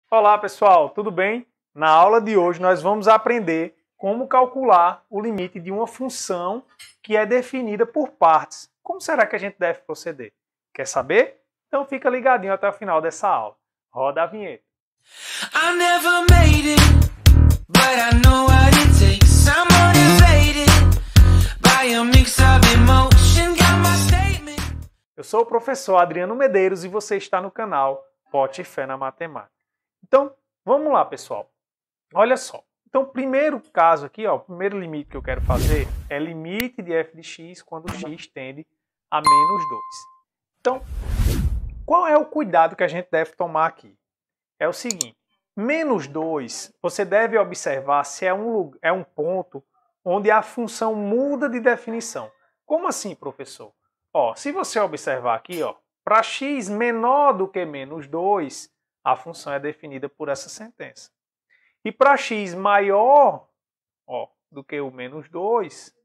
Olá pessoal, tudo bem? Na aula de hoje nós vamos aprender como calcular o limite de uma função que é definida por partes. Como será que a gente deve proceder? Quer saber? Então fica ligadinho até o final dessa aula. Roda a vinheta. I never made it, but I know what it takes. I'm motivated by a mix of emotion. Got my statement. Eu sou o professor Adriano Medeiros e você está no canal Pote e Fé na Matemática. Então, vamos lá, pessoal. Olha só. Então, o primeiro caso aqui, ó, o primeiro limite que eu quero fazer é limite de f de x quando x tende a menos 2. Então, qual é o cuidado que a gente deve tomar aqui? É o seguinte, menos 2, você deve observar se é um ponto onde a função muda de definição. Como assim, professor? Ó, se você observar aqui, ó, para x menor do que menos 2, a função é definida por essa sentença. E para x maior do que o menos 2,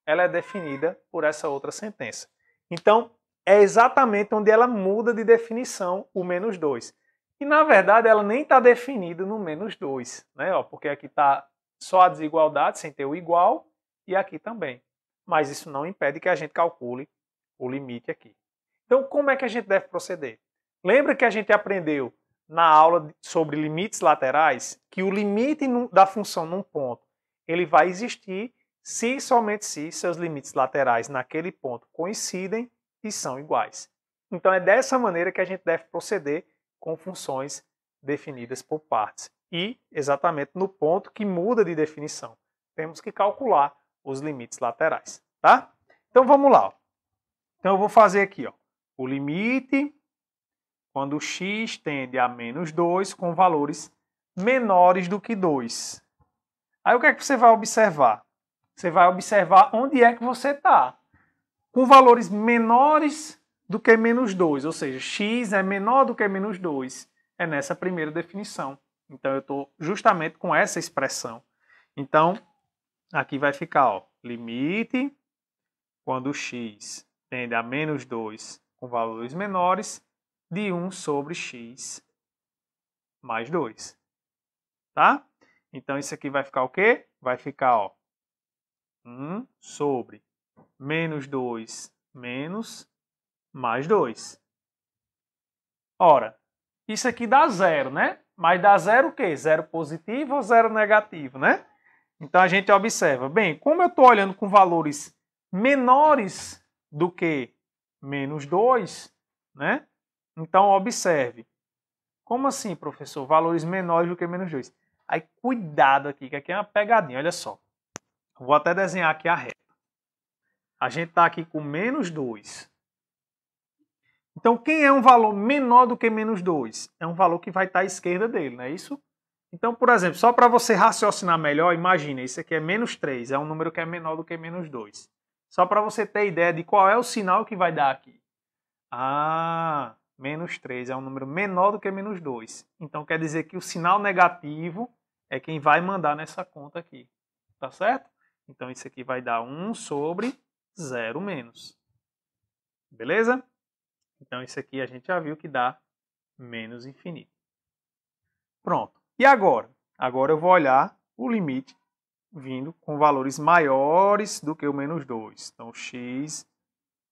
ela é definida por essa outra sentença. Então, é exatamente onde ela muda de definição o menos 2. E, na verdade, ela nem está definida no menos 2, né? Porque aqui está só a desigualdade, sem ter o igual, e aqui também. Mas isso não impede que a gente calcule o limite aqui. Então, como é que a gente deve proceder? Lembra que a gente aprendeu na aula sobre limites laterais que o limite da função num ponto ele vai existir se e somente se seus limites laterais naquele ponto coincidem e são iguais. Então, é dessa maneira que a gente deve proceder com funções definidas por partes. E exatamente no ponto que muda de definição. Temos que calcular os limites laterais. Tá? Então vamos lá. Então eu vou fazer aqui o limite quando x tende a menos 2 com valores menores do que 2. Aí o que é que você vai observar? Você vai observar onde é que você está. Com valores menores do que menos 2, ou seja, x é menor do que menos 2, é nessa primeira definição. Então, eu estou justamente com essa expressão. Então, aqui vai ficar, limite, quando x tende a menos 2 com valores menores, de 1 sobre x mais 2. Tá? Então, isso aqui vai ficar o quê? Vai ficar, 1 sobre menos 2 menos mais 2. Ora, isso aqui dá zero, né? Mas dá zero o quê? Zero positivo ou zero negativo, né? Então a gente observa, bem, como eu estou olhando com valores menores do que menos 2, né? Então observe. Como assim, professor? Valores menores do que menos 2. Aí cuidado aqui, que aqui é uma pegadinha, olha só. Vou até desenhar aqui a reta. A gente está aqui com menos 2. Então, quem é um valor menor do que menos 2? É um valor que vai estar à esquerda dele, não é isso? Então, por exemplo, só para você raciocinar melhor, imagine, isso aqui é menos 3, é um número que é menor do que menos 2. Só para você ter ideia de qual é o sinal que vai dar aqui. Ah, menos 3 é um número menor do que menos 2. Então, quer dizer que o sinal negativo é quem vai mandar nessa conta aqui. Tá certo? Então, isso aqui vai dar 1 sobre 0 menos. Beleza? Então, isso aqui a gente já viu que dá menos infinito. Pronto. E agora? Agora eu vou olhar o limite vindo com valores maiores do que o menos 2. Então, x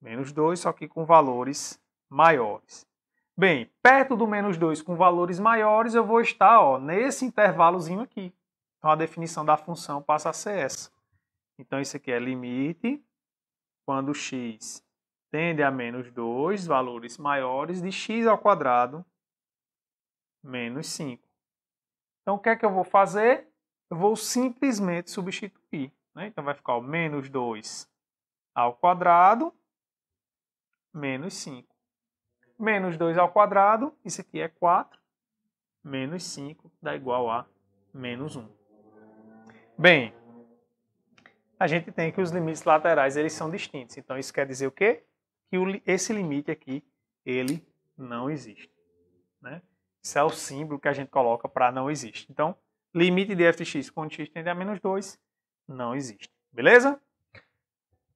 menos 2, só que com valores maiores. Bem, perto do menos 2 com valores maiores, eu vou estar nesse intervalozinho aqui. Então, a definição da função passa a ser essa. Então, isso aqui é limite quando x tende a menos 2, valores maiores, de x ao quadrado menos 5. Então, o que é que eu vou fazer? Eu vou simplesmente substituir. Né? Então, vai ficar menos 2 ao quadrado menos 5. Menos 2 ao quadrado, isso aqui é 4, menos 5 dá igual a menos 1. Bem, a gente tem que os limites laterais eles são distintos. Então, isso quer dizer o quê? Que esse limite aqui, ele não existe. Né? Isso é o símbolo que a gente coloca para não existe. Então, limite de f de x quando x tende a menos 2 não existe. Beleza?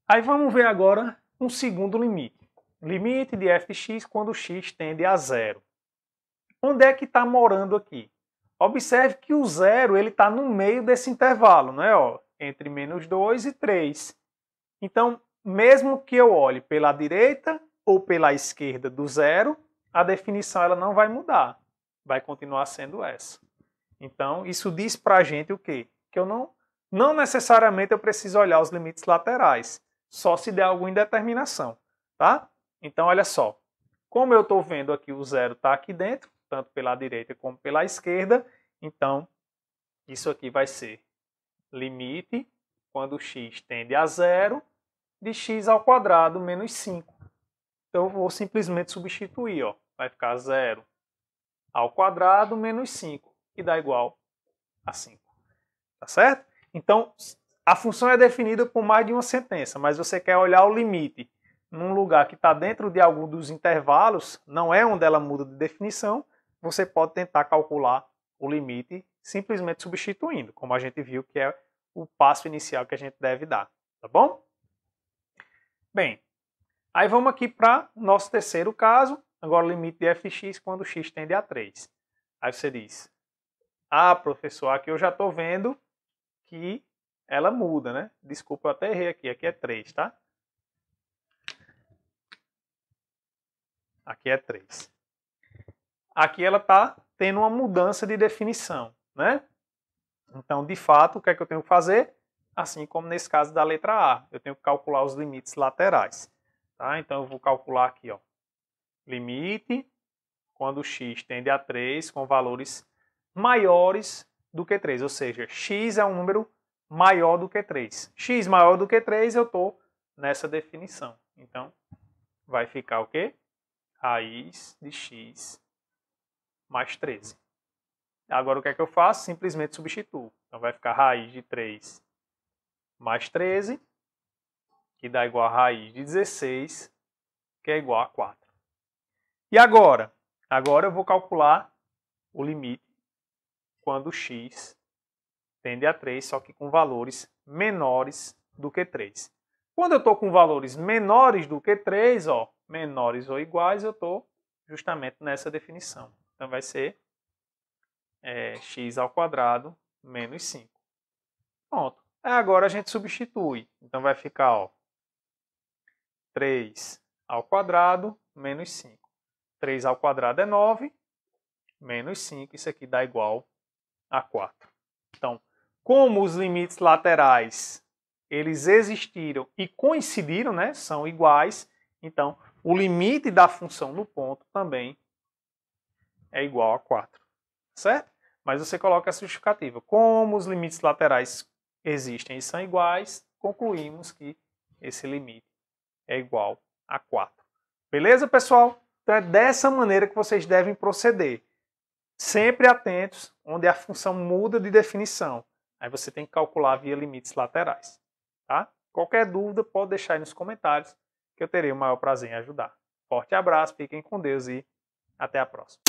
Aí vamos ver agora um segundo limite. Limite de f de x quando x tende a 0. onde é que está morando aqui? Observe que o zero está no meio desse intervalo, não é? Ó, entre menos 2 e 3. Então, mesmo que eu olhe pela direita ou pela esquerda do zero, a definição ela não vai mudar. Vai continuar sendo essa. Então, isso diz para a gente o quê? Que eu não necessariamente eu preciso olhar os limites laterais, só se der alguma indeterminação, tá? Então, olha só. Como eu estou vendo aqui o zero está aqui dentro, tanto pela direita como pela esquerda, então, isso aqui vai ser limite, quando x tende a zero, de x ao quadrado menos 5. Então, eu vou simplesmente substituir, ó. Vai ficar 0 ao quadrado menos 5, que dá igual a 5. Tá certo? Então, a função é definida por mais de uma sentença, mas você quer olhar o limite num lugar que está dentro de algum dos intervalos, não é onde ela muda de definição, você pode tentar calcular o limite simplesmente substituindo, como a gente viu que é o passo inicial que a gente deve dar. Tá bom? Bem, aí vamos aqui para o nosso terceiro caso, agora o limite de fx quando x tende a 3. Aí você diz, professor, aqui eu já estou vendo que ela muda, né? Desculpa, eu até errei aqui é 3, tá? Aqui é 3. Aqui ela está tendo uma mudança de definição, né? Então, de fato, o que é que eu tenho que fazer? Assim como nesse caso da letra A, eu tenho que calcular os limites laterais. Tá? Então, eu vou calcular aqui, ó, limite quando x tende a 3 com valores maiores do que 3, ou seja, x é um número maior do que 3. X maior do que 3, eu estou nessa definição. Então, vai ficar o quê? Raiz de x mais 13. Agora, o que é que eu faço? Simplesmente substituo. Então, vai ficar raiz de 3 mais 13, que dá igual a raiz de 16, que é igual a 4. E agora? Agora eu vou calcular o limite quando x tende a 3, só que com valores menores do que 3. Quando eu estou com valores menores do que 3, ó, menores ou iguais, eu estou justamente nessa definição. Então vai ser x ao quadrado menos 5. Pronto. Agora a gente substitui. Então vai ficar, ó, 3 ao quadrado menos 5. 3 ao quadrado é 9, menos 5. Isso aqui dá igual a 4. Então, como os limites laterais eles existiram e coincidiram, né, são iguais, então o limite da função no ponto também é igual a 4. Certo? Mas você coloca essa justificativa. Como os limites laterais existem e são iguais, concluímos que esse limite é igual a 4. Beleza, pessoal? Então é dessa maneira que vocês devem proceder. Sempre atentos onde a função muda de definição. Aí você tem que calcular via limites laterais. Tá? Qualquer dúvida pode deixar aí nos comentários que eu terei o maior prazer em ajudar. Forte abraço, fiquem com Deus e até a próxima.